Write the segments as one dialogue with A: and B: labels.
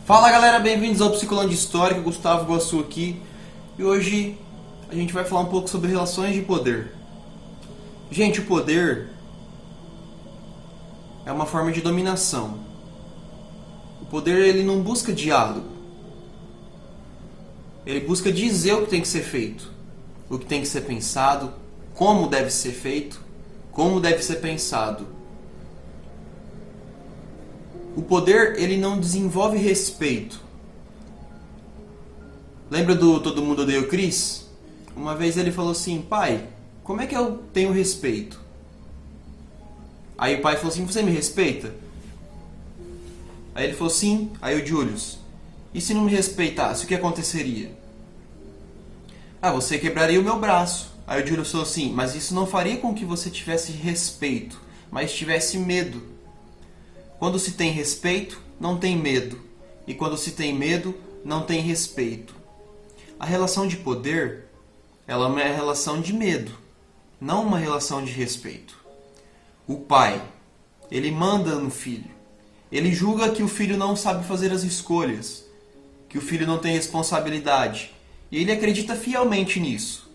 A: Fala galera, bem-vindos ao Psicolândia Histórica, Gustavo Guassu aqui. E hoje a gente vai falar um pouco sobre relações de poder. Gente, o poder é uma forma de dominação. O poder ele não busca diálogo. Ele busca dizer o que tem que ser feito, o que tem que ser pensado, como deve ser feito, como deve ser pensado. O poder, ele não desenvolve respeito. Lembra do Todo Mundo Odeia o Chris? Uma vez ele falou assim: pai, como é que eu tenho respeito? Aí o pai falou assim: você me respeita? Aí ele falou sim. Aí o Julius: e se não me respeitasse, o que aconteceria? Ah, você quebraria o meu braço. Aí o Julius falou assim: mas isso não faria com que você tivesse respeito, mas tivesse medo. Quando se tem respeito, não tem medo. E quando se tem medo, não tem respeito. A relação de poder, ela é uma relação de medo, não uma relação de respeito. O pai, ele manda no filho. Ele julga que o filho não sabe fazer as escolhas, que o filho não tem responsabilidade. E ele acredita fielmente nisso.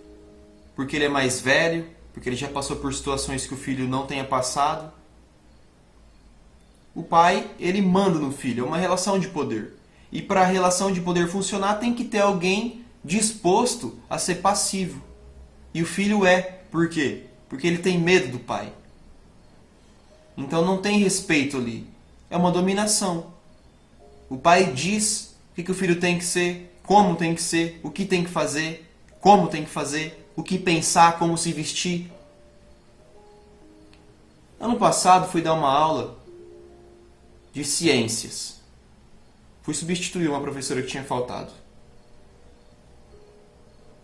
A: Porque ele é mais velho, porque ele já passou por situações que o filho não tenha passado. O pai, ele manda no filho, é uma relação de poder. E para a relação de poder funcionar, tem que ter alguém disposto a ser passivo. E o filho é. Por quê? Porque ele tem medo do pai. Então não tem respeito ali. É uma dominação. O pai diz o que o filho tem que ser, como tem que ser, o que tem que fazer, como tem que fazer, o que pensar, como se vestir. Ano passado fui dar uma aula de ciências. Fui substituir uma professora que tinha faltado.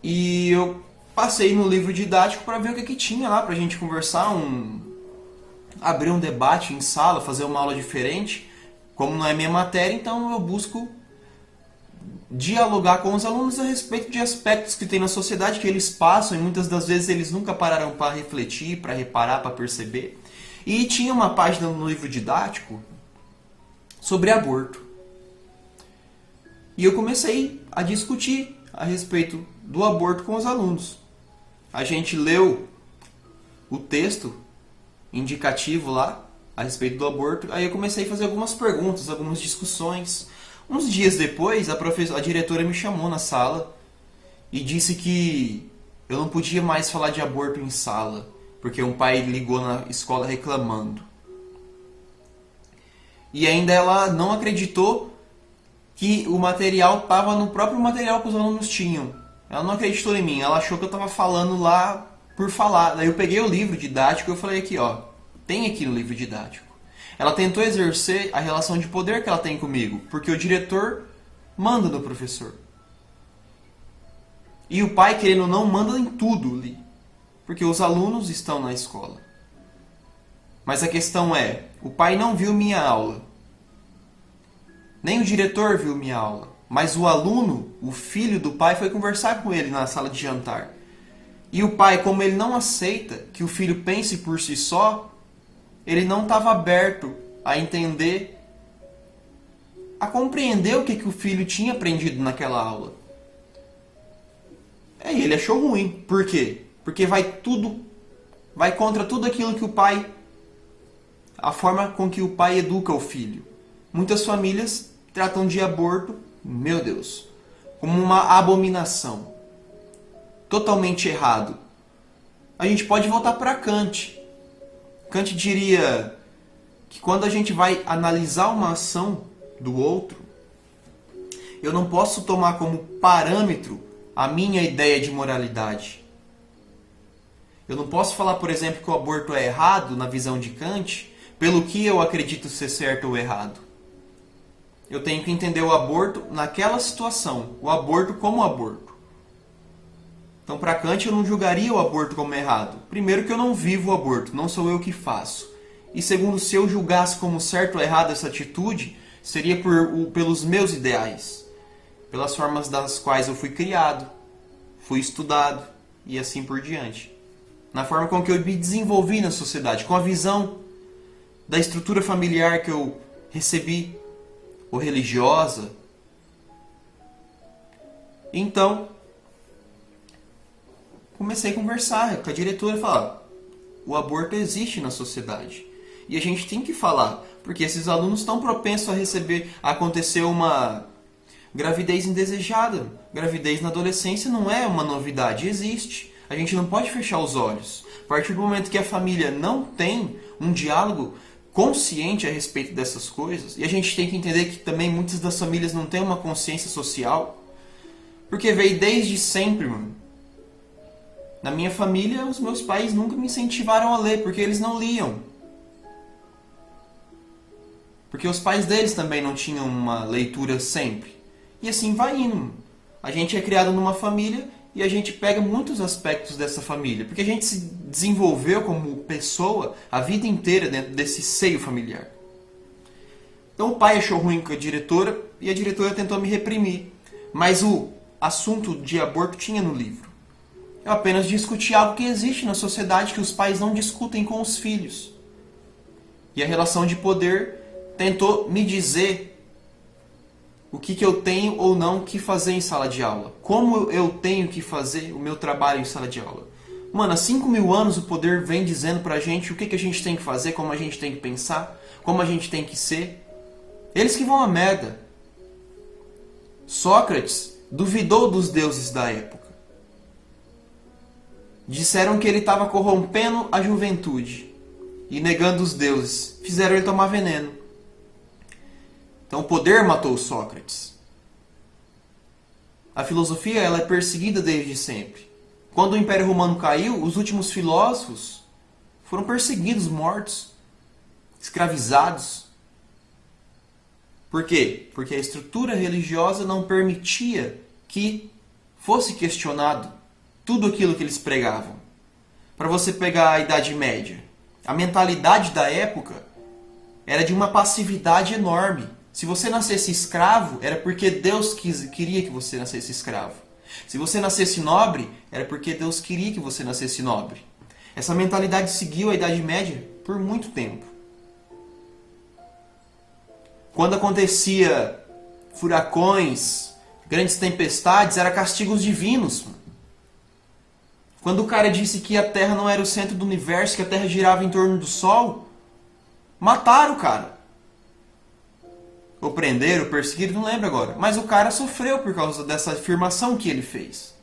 A: E eu passei no livro didático para ver o que tinha lá pra gente conversar, abrir um debate em sala, fazer uma aula diferente. Como não é minha matéria, então eu busco dialogar com os alunos a respeito de aspectos que tem na sociedade, que eles passam e muitas das vezes eles nunca pararam para refletir, para reparar, para perceber. E tinha uma página no livro didático sobre aborto. E eu comecei a discutir a respeito do aborto com os alunos. A gente leu o texto indicativo lá a respeito do aborto. Aí eu comecei a fazer algumas perguntas, algumas discussões. Uns dias depois, a diretora me chamou na sala e disse que eu não podia mais falar de aborto em sala, porque um pai ligou na escola reclamando. E ainda ela não acreditou que o material estava no próprio material que os alunos tinham. Ela não acreditou em mim, ela achou que eu estava falando lá por falar. Daí eu peguei o livro didático e eu falei aqui, ó, tem aqui no livro didático. Ela tentou exercer a relação de poder que ela tem comigo, porque o diretor manda no professor. E o pai, querendo ou não, manda em tudo ali, porque os alunos estão na escola. Mas a questão é, o pai não viu minha aula. Nem o diretor viu minha aula. Mas o aluno, o filho do pai, foi conversar com ele na sala de jantar. E o pai, como ele não aceita que o filho pense por si só, ele não estava aberto a entender, a compreender o que o filho tinha aprendido naquela aula. E ele achou ruim. Por quê? Porque vai contra tudo aquilo que o pai, a forma com que o pai educa o filho. Muitas famílias tratam de aborto, meu Deus, como uma abominação. Totalmente errado. A gente pode voltar para Kant. Kant diria que quando a gente vai analisar uma ação do outro, eu não posso tomar como parâmetro a minha ideia de moralidade. Eu não posso falar, por exemplo, que o aborto é errado na visão de Kant, pelo que eu acredito ser certo ou errado. Eu tenho que entender o aborto naquela situação, o aborto como aborto. Então, para Kant, eu não julgaria o aborto como errado. Primeiro que eu não vivo o aborto, não sou eu que faço. E segundo, se eu julgasse como certo ou errado essa atitude, seria pelos meus ideais, pelas formas das quais eu fui criado, fui estudado e assim por diante. Na forma com que eu me desenvolvi na sociedade, com a visão da estrutura familiar que eu recebi, ou religiosa. Então, comecei a conversar com a diretora e falar: o aborto existe na sociedade. E a gente tem que falar, porque esses alunos estão propensos a acontecer uma gravidez indesejada. Gravidez na adolescência não é uma novidade, existe. A gente não pode fechar os olhos. A partir do momento que a família não tem um diálogo consciente a respeito dessas coisas, e a gente tem que entender que também muitas das famílias não têm uma consciência social, porque veio desde sempre, mano. Na minha família, os meus pais nunca me incentivaram a ler, porque eles não liam. Porque os pais deles também não tinham uma leitura sempre. E assim vai indo. A gente é criado numa família e a gente pega muitos aspectos dessa família. Porque a gente se desenvolveu como pessoa a vida inteira dentro desse seio familiar. Então o pai achou ruim com a diretora e a diretora tentou me reprimir. Mas o assunto de aborto tinha no livro. Eu apenas discuti algo que existe na sociedade que os pais não discutem com os filhos. E a relação de poder tentou me dizer o que eu tenho ou não que fazer em sala de aula. Como eu tenho que fazer o meu trabalho em sala de aula. Mano, há 5.000 anos o poder vem dizendo pra gente o que a gente tem que fazer, como a gente tem que pensar, como a gente tem que ser. Eles que vão à merda. Sócrates duvidou dos deuses da época. Disseram que ele estava corrompendo a juventude e negando os deuses. Fizeram ele tomar veneno. Então o poder matou Sócrates. A filosofia ela é perseguida desde sempre. Quando o Império Romano caiu, os últimos filósofos foram perseguidos, mortos, escravizados. Por quê? Porque a estrutura religiosa não permitia que fosse questionado tudo aquilo que eles pregavam. Para você pegar a Idade Média, a mentalidade da época era de uma passividade enorme. Se você nascesse escravo, era porque Deus queria que você nascesse escravo. Se você nascesse nobre, era porque Deus queria que você nascesse nobre. Essa mentalidade seguiu a Idade Média por muito tempo. Quando acontecia furacões, grandes tempestades, eram castigos divinos. Quando o cara disse que a Terra não era o centro do universo, que a Terra girava em torno do Sol, mataram o cara. Ou prenderam, perseguiram, não lembro agora. Mas o cara sofreu por causa dessa afirmação que ele fez.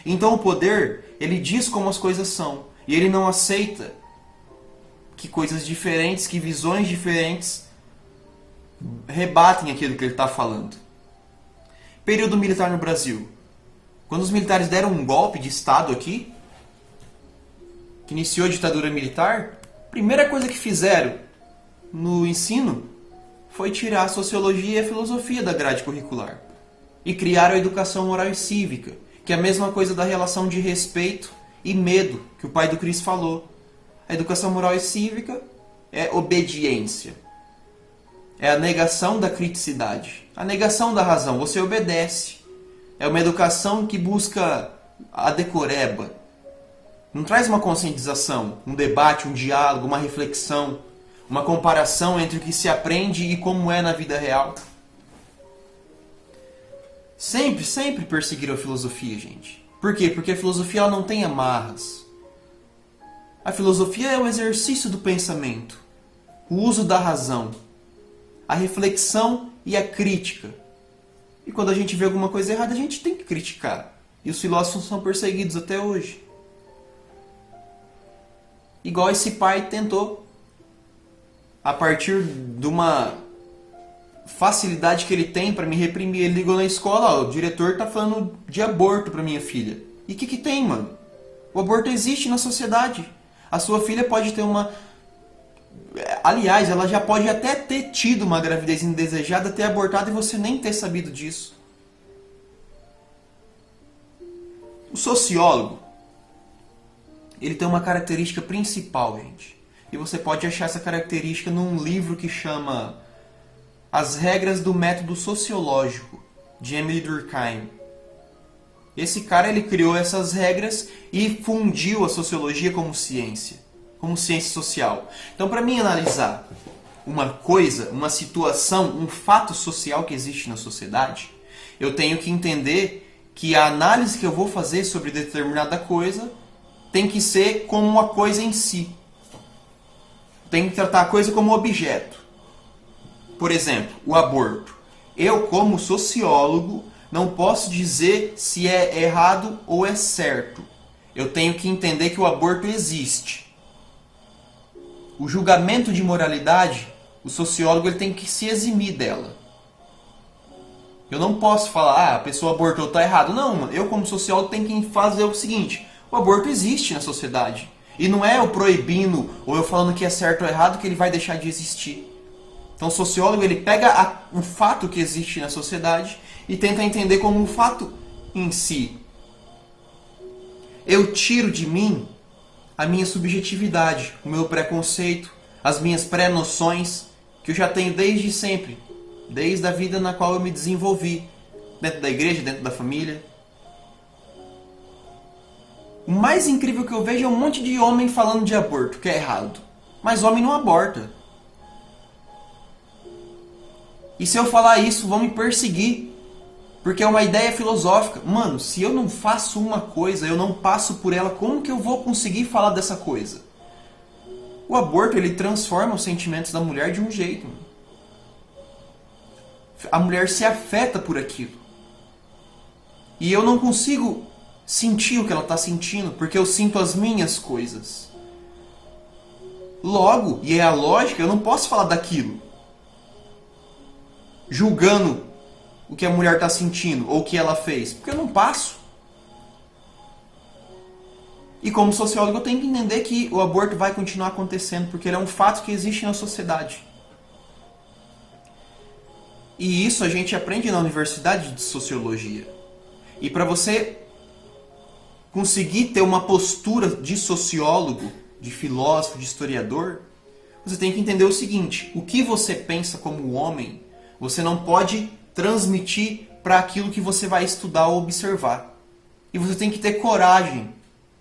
A: Então o poder, ele diz como as coisas são. E ele não aceita que coisas diferentes, que visões diferentes rebatem aquilo que ele está falando. Período militar no Brasil. Quando os militares deram um golpe de Estado aqui, que iniciou a ditadura militar, a primeira coisa que fizeram no ensino foi tirar a sociologia e a filosofia da grade curricular. E criaram a educação moral e cívica, que é a mesma coisa da relação de respeito e medo que o pai do Cris falou. A educação moral e cívica é obediência. É a negação da criticidade, a negação da razão. Você obedece. É uma educação que busca a decoreba. Não traz uma conscientização, um debate, um diálogo, uma reflexão, uma comparação entre o que se aprende e como é na vida real. Sempre perseguiram a filosofia, gente. Por quê? Porque a filosofia ela não tem amarras. A filosofia é o exercício do pensamento, o uso da razão, a reflexão e a crítica. E quando a gente vê alguma coisa errada, a gente tem que criticar. E os filósofos são perseguidos até hoje. Igual esse pai tentou, a partir de uma facilidade que ele tem para me reprimir. Ele ligou na escola, ó, o diretor tá falando de aborto para minha filha. E o que tem, mano? O aborto existe na sociedade. A sua filha pode ter uma... Aliás, ela já pode até ter tido uma gravidez indesejada, ter abortado e você nem ter sabido disso. O sociólogo, ele tem uma característica principal, gente. E você pode achar essa característica num livro que chama As Regras do Método Sociológico, de Emile Durkheim. Esse cara ele criou essas regras e fundiu a sociologia como ciência social. Então, para mim analisar uma coisa, uma situação, um fato social que existe na sociedade, eu tenho que entender que a análise que eu vou fazer sobre determinada coisa tem que ser como uma coisa em si. Tem que tratar a coisa como objeto. Por exemplo, o aborto. Eu, como sociólogo, não posso dizer se é errado ou é certo. Eu tenho que entender que o aborto existe. O julgamento de moralidade, o sociólogo ele tem que se eximir dela. Eu não posso falar, a pessoa abortou, está errado. Não, mano, eu como sociólogo tenho que fazer o seguinte, o aborto existe na sociedade. E não é eu proibindo ou eu falando que é certo ou errado que ele vai deixar de existir. Então o sociólogo ele pega um fato que existe na sociedade e tenta entender como um fato em si. Eu tiro de mim a minha subjetividade, o meu preconceito, as minhas pré-noções que eu já tenho desde sempre, desde a vida na qual eu me desenvolvi, dentro da igreja, dentro da família. O mais incrível que eu vejo é um monte de homem falando de aborto, que é errado. Mas homem não aborta. E se eu falar isso, vão me perseguir. Porque é uma ideia filosófica. Mano, se eu não faço uma coisa, eu não passo por ela, como que eu vou conseguir falar dessa coisa? O aborto, ele transforma os sentimentos da mulher de um jeito. A mulher se afeta por aquilo. E eu não consigo sentir o que ela está sentindo, porque eu sinto as minhas coisas. Logo, e é a lógica, eu não posso falar daquilo, julgando o que a mulher está sentindo ou o que ela fez, porque eu não passo. E como sociólogo eu tenho que entender que o aborto vai continuar acontecendo, porque ele é um fato que existe na sociedade. E isso a gente aprende na universidade de sociologia. E para você conseguir ter uma postura de sociólogo, de filósofo, de historiador, você tem que entender o seguinte: o que você pensa como homem, você não pode transmitir para aquilo que você vai estudar ou observar. E você tem que ter coragem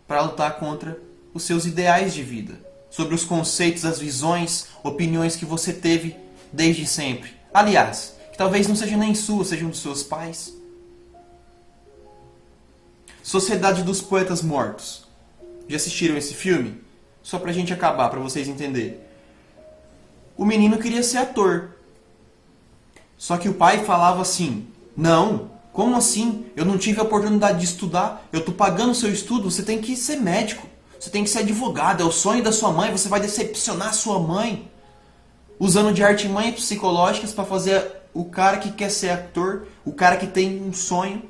A: para lutar contra os seus ideais de vida, sobre os conceitos, as visões, opiniões que você teve desde sempre. Aliás, que talvez não seja nem sua, seja um dos seus pais. Sociedade dos Poetas Mortos. Já assistiram esse filme? Só pra gente acabar, pra vocês entenderem. O menino queria ser ator. Só que o pai falava assim: não, como assim? Eu não tive a oportunidade de estudar. Eu tô pagando o seu estudo, você tem que ser médico. Você tem que ser advogado, é o sonho da sua mãe, você vai decepcionar sua mãe. Usando de artimanhas psicológicas pra fazer o cara que quer ser ator, o cara que tem um sonho,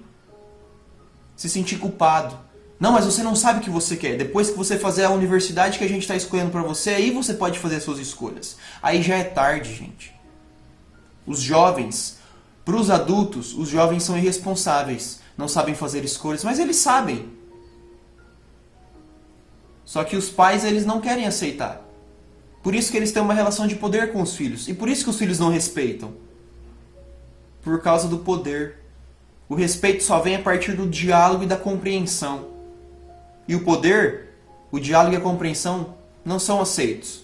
A: se sentir culpado. Não, mas você não sabe o que você quer. Depois que você fazer a universidade que a gente está escolhendo para você, aí você pode fazer as suas escolhas. Aí já é tarde, gente. Os jovens, para os adultos, os jovens são irresponsáveis. Não sabem fazer escolhas, mas eles sabem. Só que os pais, eles não querem aceitar. Por isso que eles têm uma relação de poder com os filhos. E por isso que os filhos não respeitam. Por causa do poder. O respeito só vem a partir do diálogo e da compreensão. E o poder, o diálogo e a compreensão não são aceitos.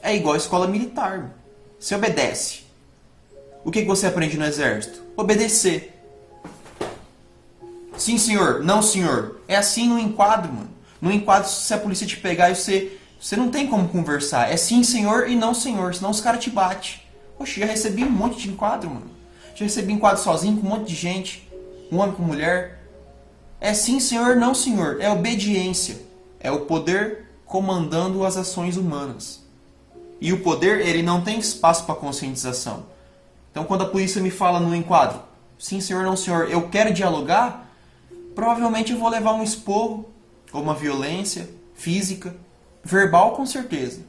A: É igual a escola militar. Você obedece. O que você aprende no exército? Obedecer. Sim, senhor. Não, senhor. É assim no enquadro, mano. No enquadro, se a polícia te pegar e você não tem como conversar. É sim, senhor e não, senhor. Senão os caras te batem. Poxa, já recebi um monte de enquadro, mano. Já recebi enquadro sozinho com um monte de gente. Um homem com mulher. É sim, senhor, não, senhor. É obediência. É o poder comandando as ações humanas. E o poder, ele não tem espaço para conscientização. Então, quando a polícia me fala no enquadro, sim, senhor, não, senhor, eu quero dialogar, provavelmente eu vou levar um esporro ou uma violência física, verbal com certeza.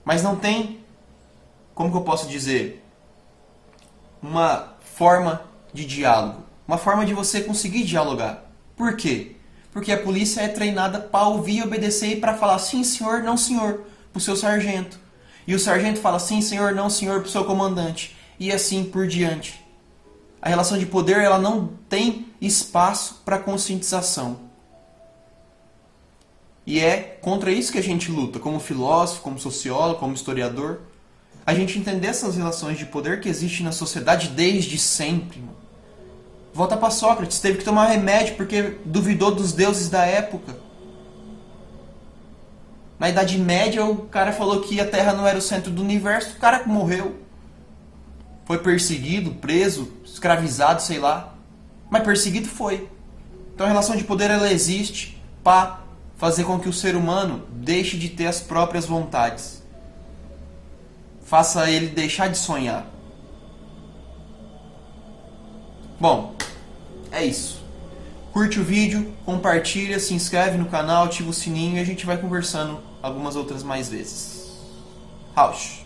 A: Mas não tem, como que eu posso dizer, uma forma de diálogo, uma forma de você conseguir dialogar. Por quê? Porque a polícia é treinada para ouvir, obedecer e para falar sim, senhor, não, senhor, para o seu sargento. E o sargento fala sim, senhor, não, senhor, para o seu comandante. E assim por diante. A relação de poder, ela não tem espaço para conscientização. E é contra isso que a gente luta, como filósofo, como sociólogo, como historiador. A gente entender essas relações de poder que existem na sociedade desde sempre. Volta para Sócrates, teve que tomar remédio porque duvidou dos deuses da época. Na Idade Média, o cara falou que a Terra não era o centro do universo, o cara morreu. Foi perseguido, preso, escravizado, sei lá. Mas perseguido foi. Então a relação de poder ela existe para fazer com que o ser humano deixe de ter as próprias vontades. Faça ele deixar de sonhar. Bom, é isso. Curte o vídeo, compartilha, se inscreve no canal, ativa o sininho e a gente vai conversando algumas outras mais vezes. Rausch.